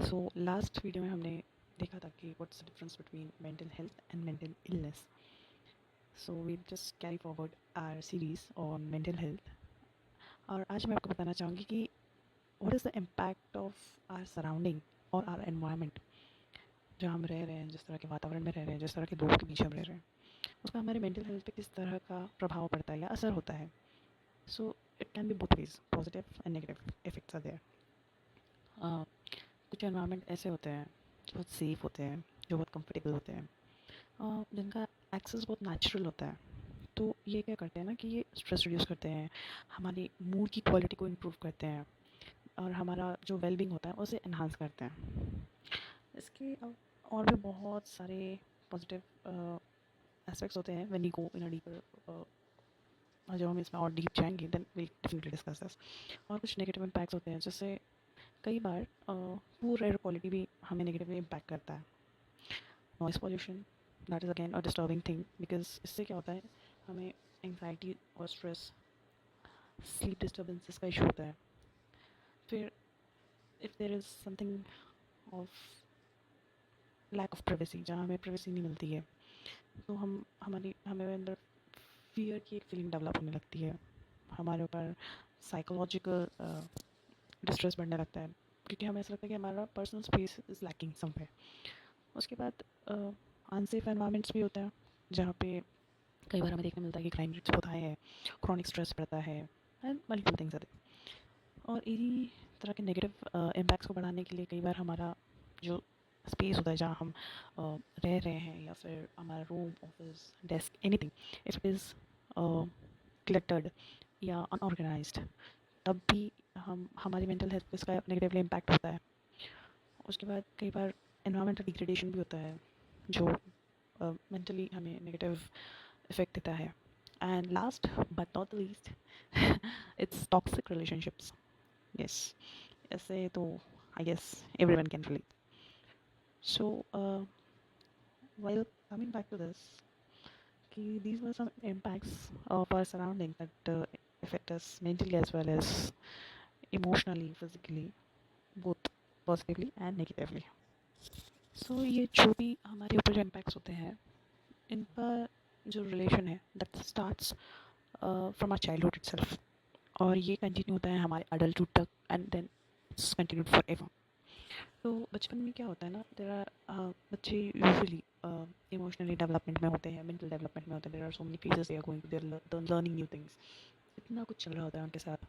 So last video में हमने देखा था कि what's the difference between mental health and mental illness. So we just carry forward our series on mental health. और आज मैं आपको बताना चाहूँगी कि what is the impact of our surrounding और आवर एनवायरनमेंट. जहाँ हम रह रहे हैं, जिस तरह के वातावरण में रह रहे हैं, जिस तरह के लोगों के बीच हम रह रहे हैं, उसका हमारे मेंटल हेल्थ पे किस तरह का प्रभाव पड़ता है या असर होता है. So it can be both ways, positive and negative effects are there. कुछ एनवायरनमेंट ऐसे होते हैं जो बहुत सेफ होते हैं, जो बहुत कंफर्टेबल होते हैं, जिनका एक्सेस बहुत नेचुरल होता है. तो ये क्या करते हैं ना कि ये स्ट्रेस रिड्यूस करते हैं, हमारी मूड की क्वालिटी को इम्प्रूव करते हैं और हमारा जो वेलबींग होता है उसे इन्हांस करते हैं. इसके और भी बहुत सारे पॉजिटिव एस्पेक्ट्स होते हैं when we go in a deeper. जब हम इसमें और डीप जाएंगे then will definitely discuss this. और कुछ नेगेटिव इम्पैक्ट्स होते हैं, जैसे कई बार पुअर एयर क्वालिटी भी हमें नेगेटिवली इम्पैक्ट करता है. Noise pollution, that is again a disturbing thing, because इससे क्या होता है, हमें एंग्जाइटी और स्ट्रेस, स्लीप डिस्टर्बेंसेस का इशू होता है. फिर if there is something of lack of privacy, जहाँ हमें प्राइवेसी नहीं मिलती है, तो हमें अंदर फियर की एक फीलिंग डेवलप होने लगती है. हमारे ऊपर साइकोलॉजिकल डिस्ट्रेस बढ़ने लगता है, क्योंकि हमें ऐसा लगता है कि हमारा personal space is lacking somewhere. उसके बाद अनसेफ एनवायरनमेंट्स भी होते हैं, जहाँ पे कई बार हमें देखने मिलता है कि क्राइम रेट्स बहुत हाई है, क्रॉनिक स्ट्रेस बढ़ता है एंड मल्टीपल थिंग्स आते हैं. और इन्हीं तरह के नेगेटिव इम्पैक्ट्स को बढ़ाने के लिए कई बार हमारा जो स्पेस होता है, जहाँ हम रह रहे हैं, या फिर हमारा room, office, desk, anything, if it is cluttered या अनऑर्गेनाइज्ड, तब भी हम हमारी मेंटल हेल्थ पे इसका नेगेटिवली इम्पैक्ट होता है. उसके बाद कई बार एनवायरमेंटल डिग्रेडेशन भी होता है, जो मेंटली हमें नेगेटिव इफेक्ट देता है. And last but not the least, it's toxic relationships. Yes, ऐसे तो I guess everyone can relate. So while coming back to this, these were some impacts of our surrounding that affect us mentally as well as emotionally, physically, both positively and negatively. सो ये जो भी हमारे ऊपर जो impacts होते हैं, इनका जो रिलेशन है that starts from our childhood itself, और ये कंटिन्यू होता है हमारे अडल्टहुड तक and then it's continued for ever. तो बचपन में क्या होता है ना, देयर आर बच्चे यूजुअली इमोशनली डेवलपमेंट में होते हैं, मेंटल डेवलपमेंट में होते हैं. There are so many phases they are going to, they're learning new things, इतना कुछ चल रहा होता है उनके साथ.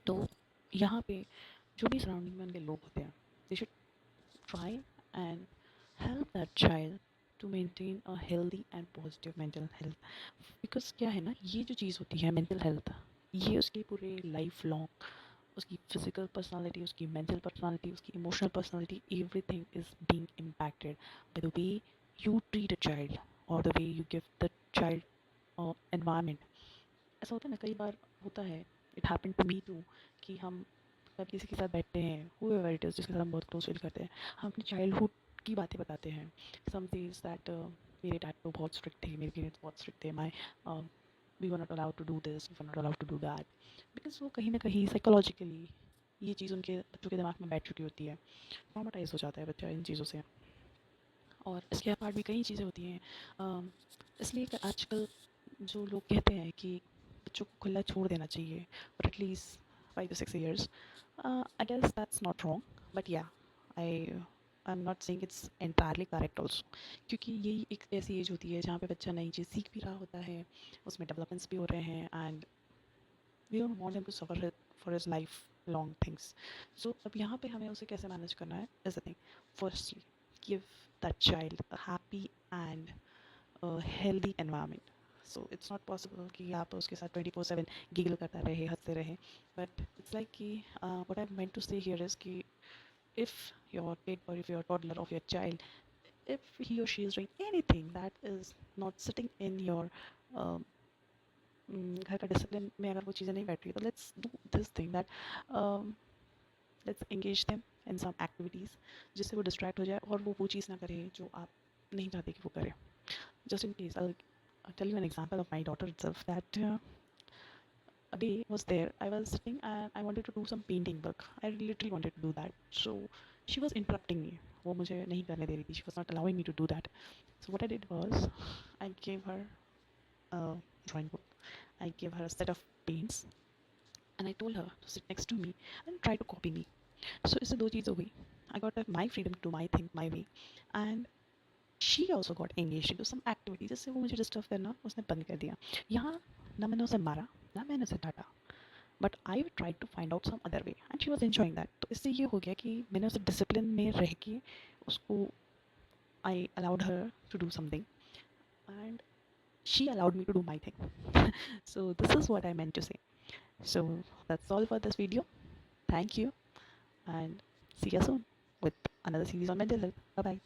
तो यहाँ पे जो भी सराउंडिंग में उनके लोग होते हैं, they should try and help that child to maintain a healthy and positive mental health. Because क्या है ना, ये जो चीज़ होती है मेंटल हेल्थ, ये उसकी पूरे लाइफ लॉन्ग, उसकी फिजिकल पर्सनालिटी, उसकी मेंटल पर्सनालिटी, उसकी emotional personality, everything is being impacted by the way you treat a child और the way you give the child environment. ऐसा होता है ना, कई बार होता है, it happen to me too, कि हम कब किसी के साथ बैठते हैं, whoever it is, जिसके साथ हम बहुत क्लोज फील करते हैं, हम अपनी चाइल्डहुड की बातें बताते हैं. सम थिंग्स दैट मेरे डैड तो बहुत स्ट्रिक्ट थे, मेरे पेरेंट्स बहुत स्ट्रिक्ट थे, my we were not allowed to do this, we were not allowed to do that. Because वो कहीं ना कहीं साइकोलॉजिकली ये चीज़ उनके बच्चों के दिमाग में बैठ चुकी होती है, ट्रॉमाटाइज हो जाता है बच्चा इन चीज़ों से. और इसके अपार्ट भी कई चीज़ें होती हैं. इसलिए कि आजकल जो लोग कहते हैं कि बच्चों को खुला छोड़ देना चाहिए for at least 5 to 6 years, I guess that's not wrong, but yeah, I'm not saying it's entirely correct also. क्योंकि यही एक ऐसी एज होती है जहाँ पे बच्चा नई चीज़ सीख भी रहा होता है, उसमें डेवलपमेंट्स भी हो रहे हैं, and we don't want him to suffer for his life long things. So अब यहाँ पे हमें उसे कैसे मैनेज करना है is the thing. Firstly, give that child a happy and healthy environment. So it's not possible कि आप उसके साथ 24/7 गिगल करता रहे, हंसते रहे, बट इट्स लाइक कि व्हाट आई मेंट टू से हियर इज कि if your kid or if your toddler of your child, if he or she is doing anything that is not sitting in your um, घर का discipline में, अगर वो चीज़ें नहीं बैठ रही, तो let's do this thing that let's engage them in some activities, जिससे वो डिस्ट्रैक्ट हो जाए और वो चीज़ ना करे जो आप नहीं चाहते कि वो करे. Just in case, I'll tell you an example of my daughter itself. That a day was there. I was sitting and I wanted to do some painting work. I literally wanted to do that. So she was interrupting me, वो मुझे नहीं करने दे रही थी, she was not allowing me to do that. So what I did was, I gave her drawing book. I gave her a set of paints and I told her to sit next to me and try to copy me. So इससे दो चीज़ हो गई. I got my freedom to do my thing my way, and she also got engaged into some activity जिससे वो मुझे disturb करना उसने बंद कर दिया. यहाँ ना मैंने उसे मारा ना मैंने उसे डांटा, but I try to find out some other way and she was enjoying that. तो इससे ये हो गया कि मैंने उसे डिसिप्लिन में रह के उसको, I allowed her to do something and she allowed me to do my thing. So this is what I meant to say. So that's all for this video. Thank you and see you soon with another series on mental health. Bye bye.